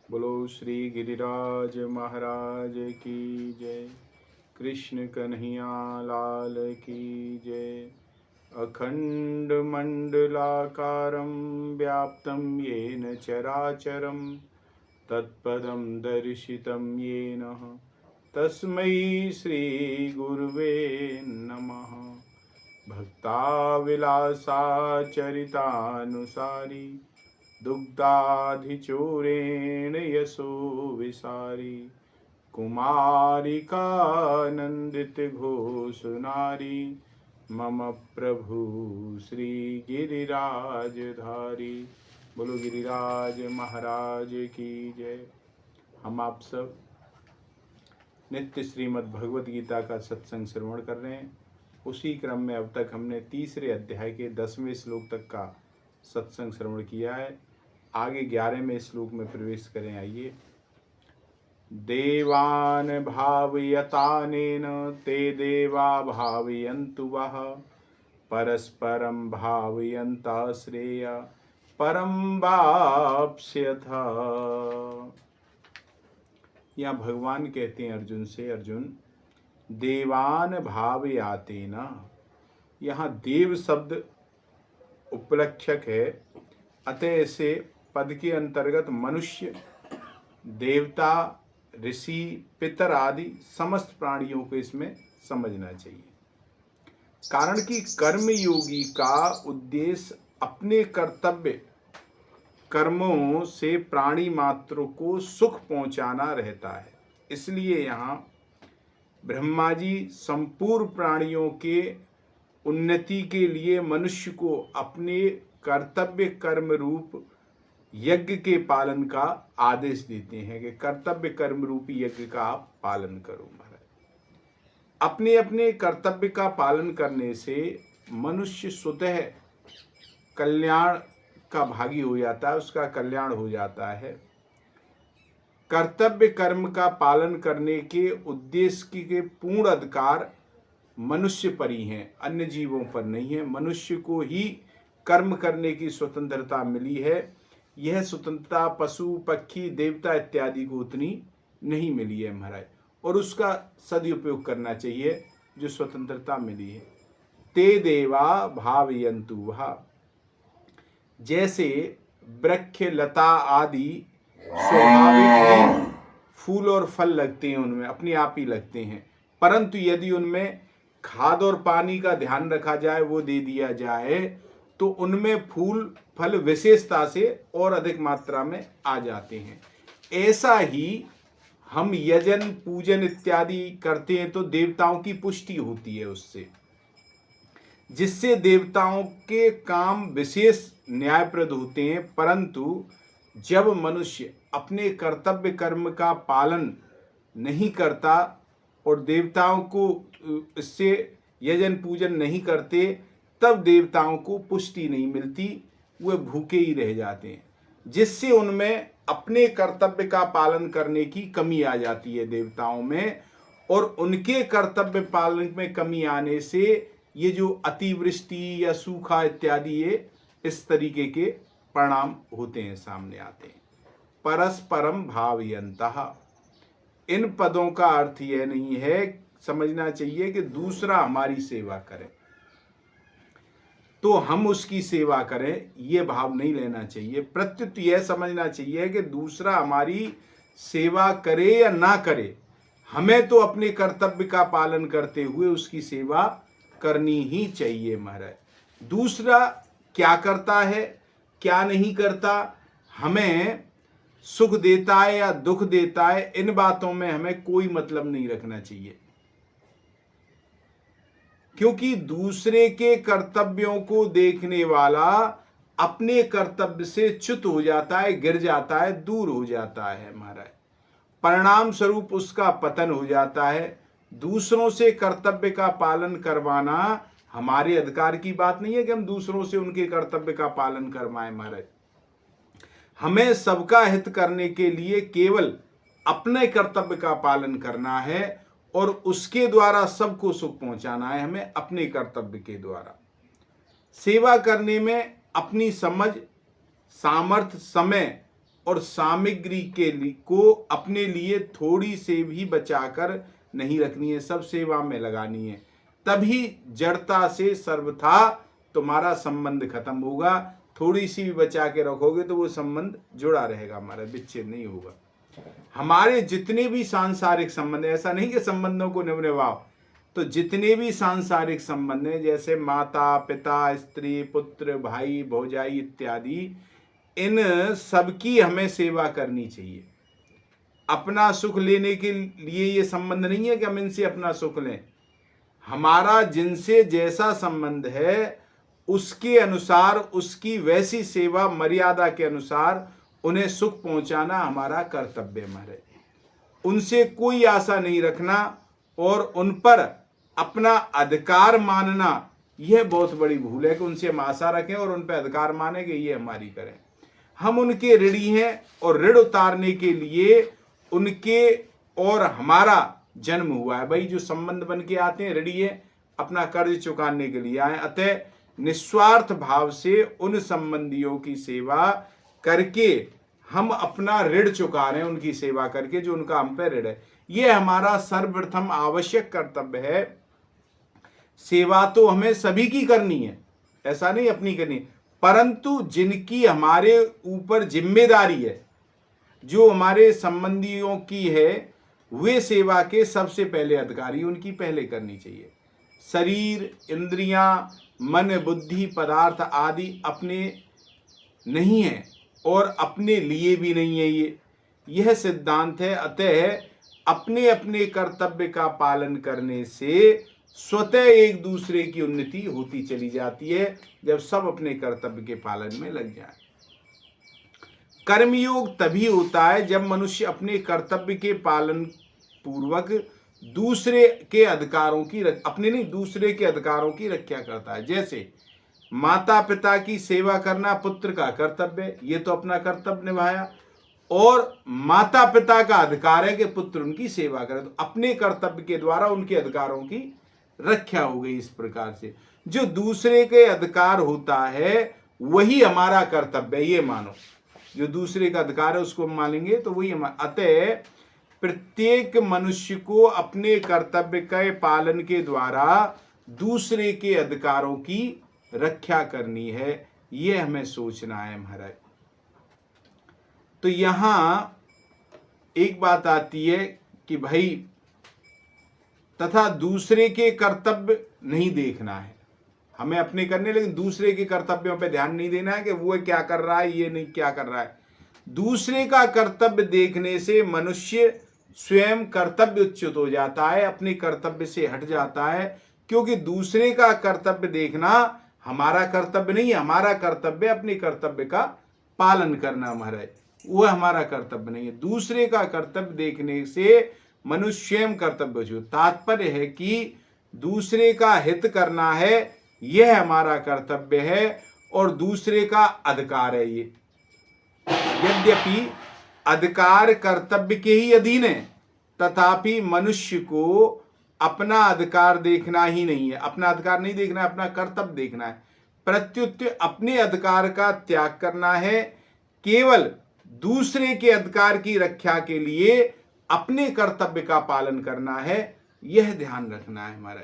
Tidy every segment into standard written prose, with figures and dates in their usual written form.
बोलो श्री गिरिराज महाराज की जय। कृष्ण कन्हैया लाल की जय। अखंड मंडलाकारं व्याप्तं येन चराचरं तत्पदं दर्शितं येन तस्मै श्री गुरुवे नमः। भक्ताविलासाचरितानुसारी दुग्धाधिचूरेण यशो विसारी कुमारिकानन्दित घोषनारी मम प्रभु श्री गिरिराजधारी। बोलो गिरिराज महाराज की जय। हम आप सब नित्य श्रीमद् भगवद गीता का सत्संग श्रवण कर रहे हैं। उसी क्रम में अब तक हमने तीसरे अध्याय के 10वें श्लोक तक का सत्संग श्रवण किया है। आगे 11वें श्लोक में प्रवेश करें। आइए। देवान भावयतानेन ते देवा भावयन्तु वः परस्परं भावयन्ता श्रेय परं वाप्स्यथ। यहाँ भगवान कहते हैं अर्जुन से, अर्जुन देवान भावयातेन, यहाँ देव शब्द उपलक्षक है, अतः से पद के अंतर्गत मनुष्य, देवता, ऋषि, पितर आदि समस्त प्राणियों को इसमें समझना चाहिए। कारण कि कर्म योगी का उद्देश्य अपने कर्तव्य कर्मों से प्राणी मात्र को सुख पहुंचाना रहता है। इसलिए यहाँ ब्रह्मा जी संपूर्ण प्राणियों के उन्नति के लिए मनुष्य को अपने कर्तव्य कर्म रूप यज्ञ के पालन का आदेश देते हैं कि कर्तव्य कर्म रूपी यज्ञ का आप पालन करो। महाराज अपने अपने कर्तव्य का पालन करने से मनुष्य स्वतः कल्याण का भागी हो जाता है, उसका कल्याण हो जाता है। कर्तव्य कर्म का पालन करने के उद्देश्य के पूर्ण अधिकार मनुष्य पर ही हैं, अन्य जीवों पर नहीं है। मनुष्य को ही कर्म करने की स्वतंत्रता मिली है। यह स्वतंत्रता पशु पक्षी देवता इत्यादि को उतनी नहीं मिली है महाराज, और उसका सदुपयोग करना चाहिए जो स्वतंत्रता मिली है। ते देवा भावयन्तु वः, जैसे वृक्ष लता आदि स्वाभाविक फूल और फल लगते हैं, उनमें अपने आप ही लगते हैं, परंतु यदि उनमें खाद और पानी का ध्यान रखा जाए, वो दे दिया जाए, तो उनमें फूल फल विशेषता से और अधिक मात्रा में आ जाते हैं। ऐसा ही हम यजन पूजन इत्यादि करते हैं तो देवताओं की पुष्टि होती है उससे, जिससे देवताओं के काम विशेष न्यायप्रद होते हैं। परंतु जब मनुष्य अपने कर्तव्य कर्म का पालन नहीं करता और देवताओं को इससे यजन पूजन नहीं करते, तब देवताओं को पुष्टि नहीं मिलती, वे भूखे ही रह जाते हैं, जिससे उनमें अपने कर्तव्य का पालन करने की कमी आ जाती है देवताओं में, और उनके कर्तव्य पालन में कमी आने से ये जो अतिवृष्टि या सूखा इत्यादि ये इस तरीके के परिणाम होते हैं, सामने आते हैं। परस्परम भावयन्तः, इन पदों का अर्थ यह नहीं है, समझना चाहिए कि दूसरा हमारी सेवा करे तो हम उसकी सेवा करें, ये भाव नहीं लेना चाहिए। प्रत्युत यह समझना चाहिए कि दूसरा हमारी सेवा करे या ना करे, हमें तो अपने कर्तव्य का पालन करते हुए उसकी सेवा करनी ही चाहिए। महाराज दूसरा क्या करता है क्या नहीं करता, हमें सुख देता है या दुख देता है, इन बातों में हमें कोई मतलब नहीं रखना चाहिए, क्योंकि दूसरे के कर्तव्यों को देखने वाला अपने कर्तव्य से च्युत हो जाता है, गिर जाता है, दूर हो जाता है महाराज। परिणाम स्वरूप उसका पतन हो जाता है। दूसरों से कर्तव्य का पालन करवाना हमारे अधिकार की बात नहीं है कि हम दूसरों से उनके कर्तव्य का पालन करवाएं महाराज। हमें सबका हित करने के लिए केवल अपने कर्तव्य का पालन करना है और उसके द्वारा सबको सुख पहुंचाना है। हमें अपने कर्तव्य के द्वारा सेवा करने में अपनी समझ, सामर्थ्य, समय और सामग्री को अपने लिए थोड़ी से भी बचाकर नहीं रखनी है, सब सेवा में लगानी है। तभी जड़ता से सर्वथा तुम्हारा संबंध खत्म होगा। थोड़ी सी भी बचा के रखोगे तो वो संबंध जुड़ा रहेगा, हमारा विच्छेद नहीं होगा। हमारे जितने भी सांसारिक संबंध, ऐसा नहीं कि संबंधों को निभाओ, तो जितने भी सांसारिक संबंध हैं, जैसे माता पिता, स्त्री पुत्र, भाई भौजाई इत्यादि, इन सबकी हमें सेवा करनी चाहिए। अपना सुख लेने के लिए ये संबंध नहीं है कि हम इनसे अपना सुख लें। हमारा जिनसे जैसा संबंध है उसके अनुसार, उसकी वैसी सेवा मर्यादा के अनुसार उन्हें सुख पहुंचाना हमारा कर्तव्य है। उनसे कोई आशा नहीं रखना और उन पर अपना अधिकार मानना, यह बहुत बड़ी भूल है कि उनसे हम आशा रखें और उन पर अधिकार माने कि ये हमारी करें। हम उनके ऋणी हैं और ऋण उतारने के लिए उनके और हमारा जन्म हुआ है। भाई जो संबंध बन के आते हैं ऋणी है, अपना कर्ज चुकाने के लिए आए। अतः निस्वार्थ भाव से उन संबंधियों की सेवा करके हम अपना ऋण चुका रहे हैं, उनकी सेवा करके, जो उनका हम पे ऋण है। यह हमारा सर्वप्रथम आवश्यक कर्तव्य है। सेवा तो हमें सभी की करनी है, ऐसा नहीं अपनी करनी, परंतु जिनकी हमारे ऊपर जिम्मेदारी है, जो हमारे संबंधियों की है, वे सेवा के सबसे पहले अधिकारी, उनकी पहले करनी चाहिए। शरीर, इंद्रियां, मन, बुद्धि, पदार्थ आदि अपने नहीं है और अपने लिए भी नहीं है, यह सिद्धांत है। अतः अपने अपने कर्तव्य का पालन करने से स्वतः एक दूसरे की उन्नति होती चली जाती है, जब सब अपने कर्तव्य के पालन में लग जाए। कर्मयोग तभी होता है जब मनुष्य अपने कर्तव्य के पालन पूर्वक दूसरे के अधिकारों की अपने नहीं दूसरे के अधिकारों की रक्षा करता है। जैसे माता पिता की सेवा करना पुत्र का कर्तव्य, ये तो अपना कर्तव्य निभाया, और माता पिता का अधिकार है कि पुत्र उनकी सेवा करे, तो अपने कर्तव्य के द्वारा उनके अधिकारों की रक्षा हो गई। इस प्रकार से जो दूसरे के अधिकार होता है वही हमारा कर्तव्य है, ये मानो। जो दूसरे का अधिकार है उसको मानेंगे तो वही हमारा। अतः प्रत्येक मनुष्य को अपने कर्तव्य के पालन के द्वारा दूसरे के अधिकारों की रक्षा करनी है, ये हमें सोचना है महाराज। तो यहां एक बात आती है कि भाई तथा दूसरे के कर्तव्य नहीं देखना है, हमें अपने करने, लेकिन दूसरे के कर्तव्यों पे ध्यान नहीं देना है कि वो क्या कर रहा है, ये नहीं क्या कर रहा है। दूसरे का कर्तव्य देखने से मनुष्य स्वयं कर्तव्यच्युत हो जाता है, अपने कर्तव्य से हट जाता है, क्योंकि दूसरे का कर्तव्य देखना हमारा कर्तव्य नहीं है। हमारा कर्तव्य अपने कर्तव्य का पालन करना महाराज, वह हमारा कर्तव्य नहीं है। दूसरे का कर्तव्य देखने से मनुष्य स्वयं कर्तव्य जो तात्पर्य है कि दूसरे का हित करना है, यह हमारा कर्तव्य है और दूसरे का अधिकार है। ये यद्यपि अधिकार कर्तव्य के ही अधीन है, तथापि मनुष्य को अपना अधिकार देखना ही नहीं है, अपना अधिकार नहीं देखना है, अपना कर्तव्य देखना है। प्रत्युत अपने अधिकार का त्याग करना है, केवल दूसरे के अधिकार की रक्षा के लिए अपने कर्तव्य का पालन करना है, यह ध्यान रखना है हमारा।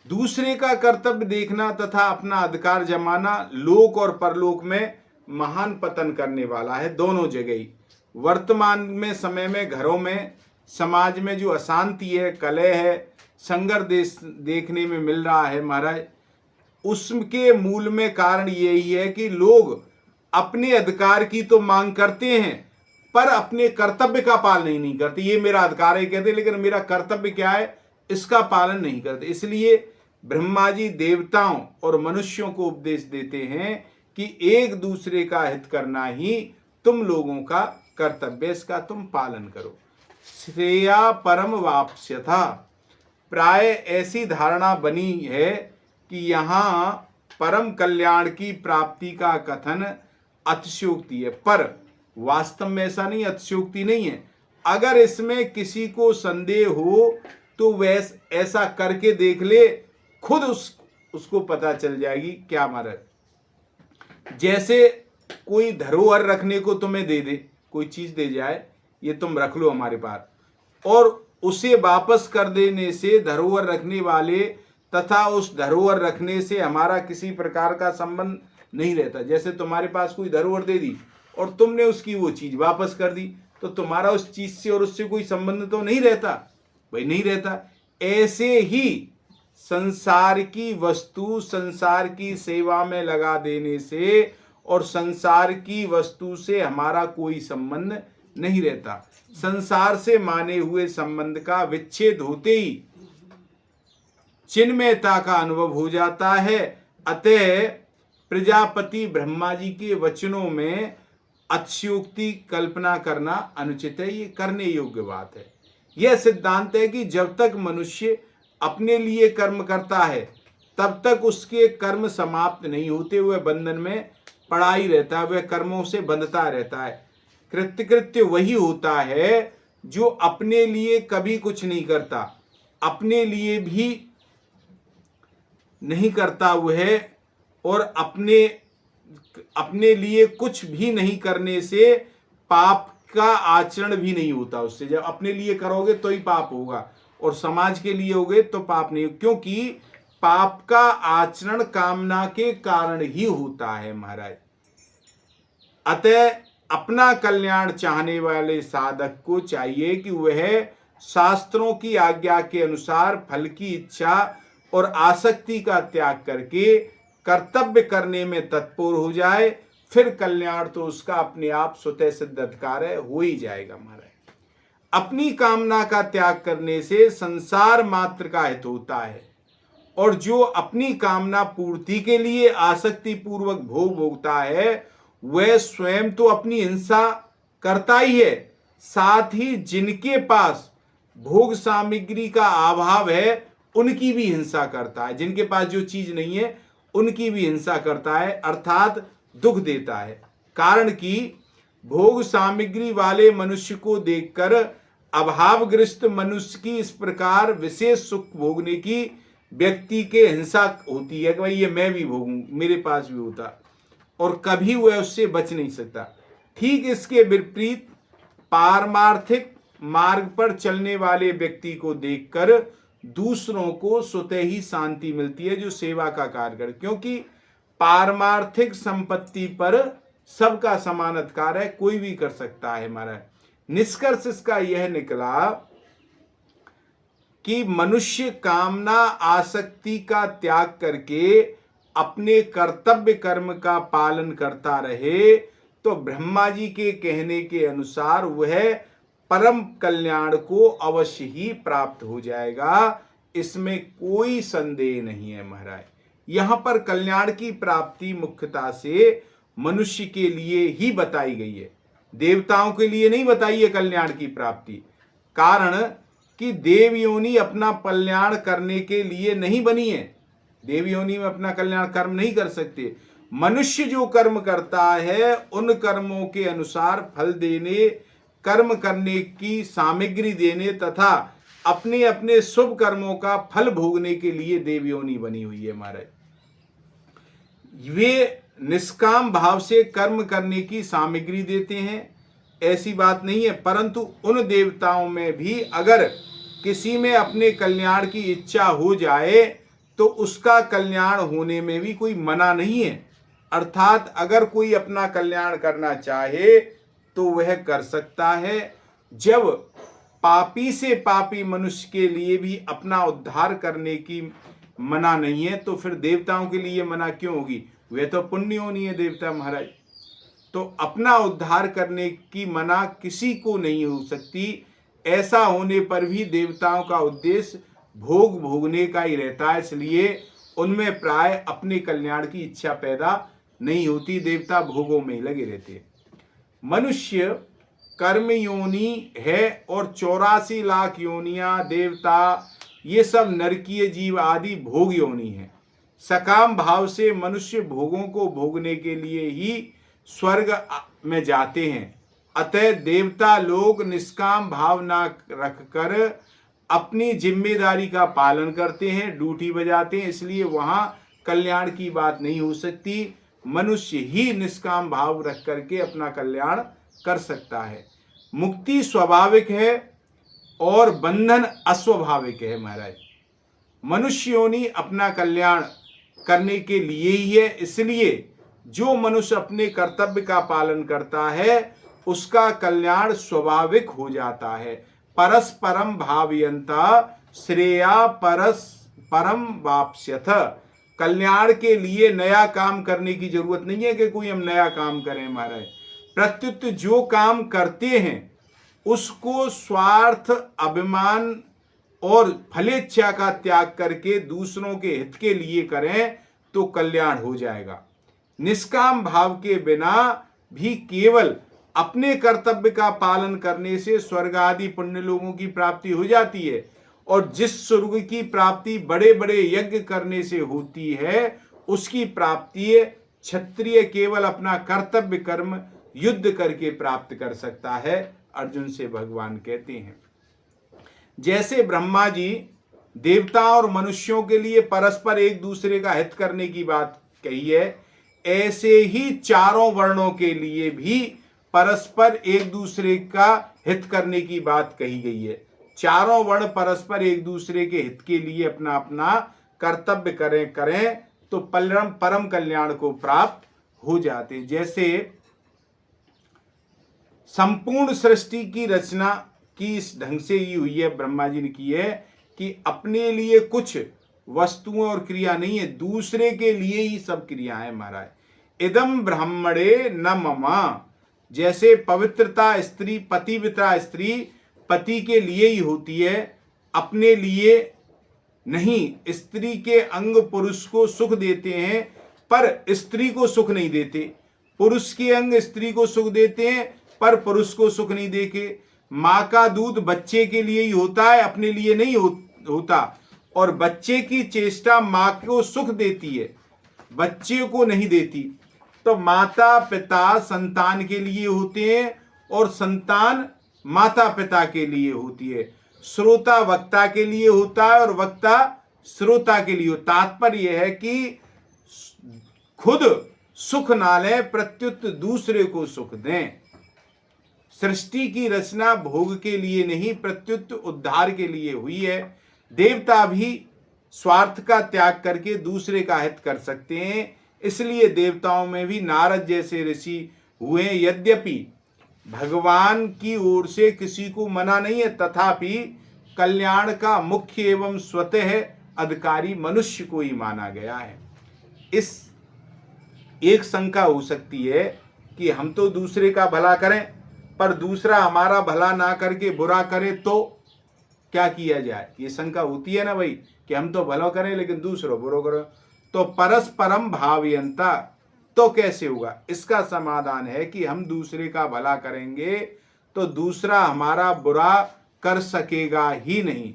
दूसरे का कर्तव्य देखना तथा अपना अधिकार जमाना लोक और परलोक में महान पतन करने वाला है, दोनों जगह ही। वर्तमान में समय में घरों में, समाज में जो अशांति है, कलह है, संघर्ष देखने में मिल रहा है महाराज, उसके मूल में कारण यही है कि लोग अपने अधिकार की तो मांग करते हैं पर अपने कर्तव्य का पालन नहीं करते। ये मेरा अधिकार है कहते, लेकिन मेरा कर्तव्य क्या है इसका पालन नहीं करते। इसलिए ब्रह्मा जी देवताओं और मनुष्यों को उपदेश देते हैं कि एक दूसरे का हित करना ही तुम लोगों का कर्तव्य, इसका तुम पालन करो। श्रेया परम वाप्स्यथा, प्राय ऐसी धारणा बनी है कि यहाँ परम कल्याण की प्राप्ति का कथन अतिशयोक्ति है, पर वास्तव में ऐसा नहीं, अतिशयोक्ति नहीं है। अगर इसमें किसी को संदेह हो तो वह ऐसा करके देख ले, खुद उसको पता चल जाएगी क्या महाराज। जैसे कोई धरोहर रखने को तुम्हें दे दे, कोई चीज दे जाए, ये तुम रख लो हमारे पास, और उसे वापस कर देने से धरोहर रखने वाले तथा उस धरोहर रखने से हमारा किसी प्रकार का संबंध नहीं रहता। जैसे तुम्हारे पास कोई धरोहर दे दी और तुमने उसकी वो चीज वापस कर दी, तो तुम्हारा उस चीज से और उससे कोई संबंध तो नहीं रहता भाई, नहीं रहता। ऐसे ही संसार की वस्तु संसार की सेवा में लगा देने से और संसार की वस्तु से हमारा कोई संबंध नहीं रहता। संसार से माने हुए संबंध का विच्छेद होते ही चिन्मयता का अनुभव हो जाता है। अतः प्रजापति ब्रह्मा जी के वचनों में अतिशयोक्ति कल्पना करना अनुचित है, ये करने योग्य बात है। यह सिद्धांत है कि जब तक मनुष्य अपने लिए कर्म करता है तब तक उसके कर्म समाप्त नहीं होते, हुए बंधन में पड़ा ही रहता है, वह कर्मों से बंधता रहता है। कृत्य वही होता है जो अपने लिए कभी कुछ नहीं करता, अपने लिए भी नहीं करता वह, और अपने लिए कुछ भी नहीं करने से पाप का आचरण भी नहीं होता उससे। जब अपने लिए करोगे तो ही पाप होगा, और समाज के लिए होगे तो पाप नहीं, क्योंकि पाप का आचरण कामना के कारण ही होता है महाराज। अतः अपना कल्याण चाहने वाले साधक को चाहिए कि वह शास्त्रों की आज्ञा के अनुसार फल की इच्छा और आसक्ति का त्याग करके कर्तव्य करने में तत्पर हो जाए, फिर कल्याण तो उसका अपने आप स्वतः सिद्ध अधिकार है, हो ही जाएगा महाराज। अपनी कामना का त्याग करने से संसार मात्र का हित होता है, और जो अपनी कामना पूर्ति के लिए आसक्ति पूर्वक भोग भोगता है वह स्वयं तो अपनी हिंसा करता ही है, साथ ही जिनके पास भोग सामग्री का अभाव है उनकी भी हिंसा करता है। जिनके पास जो चीज नहीं है उनकी भी हिंसा करता है, अर्थात दुख देता है। कारण कि भोग सामग्री वाले मनुष्य को देखकर अभावग्रस्त मनुष्य की इस प्रकार विशेष सुख भोगने की व्यक्ति के हिंसा होती है कि भाई ये मैं भी भोगूं, मेरे पास भी होता, और कभी वह उससे बच नहीं सकता। ठीक इसके विपरीत पारमार्थिक मार्ग पर चलने वाले व्यक्ति को देखकर दूसरों को स्वतः ही शांति मिलती है, जो सेवा का कार्य करे, क्योंकि पारमार्थिक संपत्ति पर सबका समान अधिकार है, कोई भी कर सकता है महाराज। निष्कर्ष इसका यह निकला कि मनुष्य कामना आसक्ति का त्याग करके अपने कर्तव्य कर्म का पालन करता रहे तो ब्रह्मा जी के कहने के अनुसार वह परम कल्याण को अवश्य ही प्राप्त हो जाएगा, इसमें कोई संदेह नहीं है महाराज। यहां पर कल्याण की प्राप्ति मुख्यता से मनुष्य के लिए ही बताई गई है, देवताओं के लिए नहीं बताई है कल्याण की प्राप्ति। कारण कि देव योनि अपना कल्याण करने के लिए नहीं बनी है, देव योनि में अपना कल्याण कर्म नहीं कर सकते। मनुष्य जो कर्म करता है उन कर्मों के अनुसार फल देने, कर्म करने की सामग्री देने तथा अपने अपने शुभ कर्मों का फल भोगने के लिए देव योनि बनी हुई है महाराज। वे निष्काम भाव से कर्म करने की सामग्री देते हैं, ऐसी बात नहीं है, परंतु उन देवताओं में भी अगर किसी में अपने कल्याण की इच्छा हो जाए तो उसका कल्याण होने में भी कोई मना नहीं है। अर्थात अगर कोई अपना कल्याण करना चाहे तो वह कर सकता है। जब पापी से पापी मनुष्य के लिए भी अपना उद्धार करने की मना नहीं है तो फिर देवताओं के लिए मना क्यों होगी? वे तो पुण्य योनि है देवता महाराज। तो अपना उद्धार करने की मना किसी को नहीं हो सकती। ऐसा होने पर भी देवताओं का उद्देश्य भोग भोगने का ही रहता है, इसलिए उनमें प्राय अपने कल्याण की इच्छा पैदा नहीं होती, देवता भोगों में ही लगे रहते। मनुष्य कर्म योनि है और 84 लाख योनियां देवता ये सब नरकीय जीव आदि भोग योनि है। सकाम भाव से मनुष्य भोगों को भोगने के लिए ही स्वर्ग में जाते हैं। अतः देवता लोग निष्काम भाव न रखकर अपनी जिम्मेदारी का पालन करते हैं, ड्यूटी बजाते हैं, इसलिए वहां कल्याण की बात नहीं हो सकती। मनुष्य ही निष्काम भाव रख करके अपना कल्याण कर सकता है। मुक्ति स्वाभाविक है और बंधन अस्वाभाविक है महाराज। मनुष्य योनि अपना कल्याण करने के लिए ही है, इसलिए जो मनुष्य अपने कर्तव्य का पालन करता है उसका कल्याण स्वाभाविक हो जाता है। परस्परम भावयन्ता श्रेया परम वाप्स्यथ। कल्याण के लिए नया काम करने की जरूरत नहीं है कि कोई हम नया काम करें महाराज। प्रत्युत जो काम करते हैं उसको स्वार्थ, अभिमान और फलेच्छा का त्याग करके दूसरों के हित के लिए करें तो कल्याण हो जाएगा। निष्काम भाव के बिना भी केवल अपने कर्तव्य का पालन करने से स्वर्ग आदि पुण्य लोगों की प्राप्ति हो जाती है, और जिस स्वर्ग की प्राप्ति बड़े बड़े यज्ञ करने से होती है उसकी प्राप्ति क्षत्रिय केवल अपना कर्तव्य कर्म युद्ध करके प्राप्त कर सकता है। अर्जुन से भगवान कहते हैं, जैसे ब्रह्मा जी देवताओं और मनुष्यों के लिए परस्पर एक दूसरे का हित करने की बात कही है, ऐसे ही चारों वर्णों के लिए भी परस्पर एक दूसरे का हित करने की बात कही गई है। चारों वर्ण परस्पर एक दूसरे के हित के लिए अपना अपना कर्तव्य करें तो परम कल्याण को प्राप्त हो जाते। जैसे संपूर्ण सृष्टि की रचना की इस ढंग से ही हुई है, ब्रह्मा जी ने की है कि अपने लिए कुछ वस्तुएं और क्रिया नहीं है, दूसरे के लिए ही सब क्रिया है महाराज। इदम ब्रह्मणे न ममा। जैसे पवित्रता स्त्री, पतिव्रता स्त्री पति के लिए ही होती है, अपने लिए नहीं। स्त्री के अंग पुरुष को सुख देते हैं पर स्त्री को सुख नहीं देते, पुरुष के अंग स्त्री को सुख देते हैं पर पुरुष को सुख नहीं देते। माँ का दूध बच्चे के लिए ही होता है, अपने लिए नहीं होता, और बच्चे की चेष्टा माँ को सुख देती है, बच्चे को नहीं देती। तो माता पिता संतान के लिए होते हैं और संतान माता पिता के लिए होती है। श्रोता वक्ता के लिए होता है और वक्ता श्रोता के लिए। तात्पर्य यह है कि खुद सुख ना लें, प्रत्युत दूसरे को सुख दें। सृष्टि की रचना भोग के लिए नहीं, प्रत्युत उद्धार के लिए हुई है। देवता भी स्वार्थ का त्याग करके दूसरे का हित कर सकते हैं, इसलिए देवताओं में भी नारद जैसे ऋषि हुए। यद्यपि भगवान की ओर से किसी को मना नहीं है, तथापि कल्याण का मुख्य एवं स्वतः अधिकारी मनुष्य को ही माना गया है। इस एक शंका हो सकती है कि हम तो दूसरे का भला करें पर दूसरा हमारा भला ना करके बुरा करे तो क्या किया जाए। ये शंका होती है ना भाई, कि हम तो भला करें लेकिन दूसरों बुरा करो। तो परस्परम भावयन्ता तो कैसे होगा? इसका समाधान है कि हम दूसरे का भला करेंगे तो दूसरा हमारा बुरा कर सकेगा ही नहीं,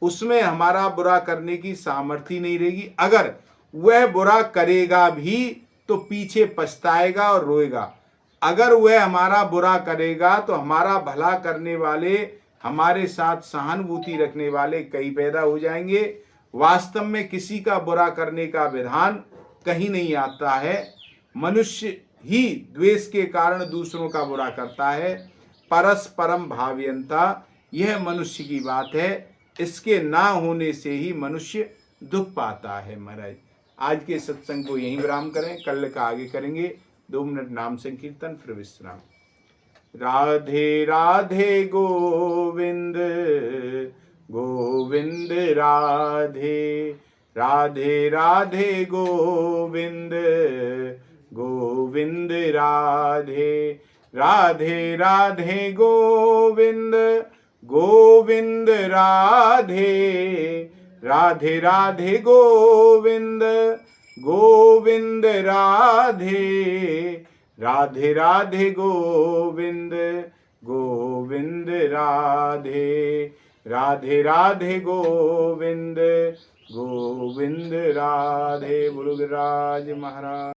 उसमें हमारा बुरा करने की सामर्थ्य नहीं रहेगी। अगर वह बुरा करेगा भी तो पीछे पछताएगा और रोएगा। अगर वह हमारा बुरा करेगा तो हमारा भला करने वाले, हमारे साथ सहानुभूति रखने वाले कई पैदा हो जाएंगे। वास्तव में किसी का बुरा करने का विधान कहीं नहीं आता है। मनुष्य ही द्वेष के कारण दूसरों का बुरा करता है। परस्परम भावयन्ता यह मनुष्य की बात है, इसके ना होने से ही मनुष्य दुख पाता है। महाराज आज के सत्संग को यहीं विराम करें, कल का आगे करेंगे। 2 मिनट नाम संकीर्तन फिर विश्राम। राधे राधे गोविंद गोविंद राधे, राधे राधे गोविंद गोविंद राधे, राधे राधे गोविंद गोविंद राधे, राधे राधे गोविंद गोविंद राधे, राधे राधे गोविंद गोविंद राधे, राधे राधे गोविंद गोविंद राधे। बोलो गिरिराज महाराज।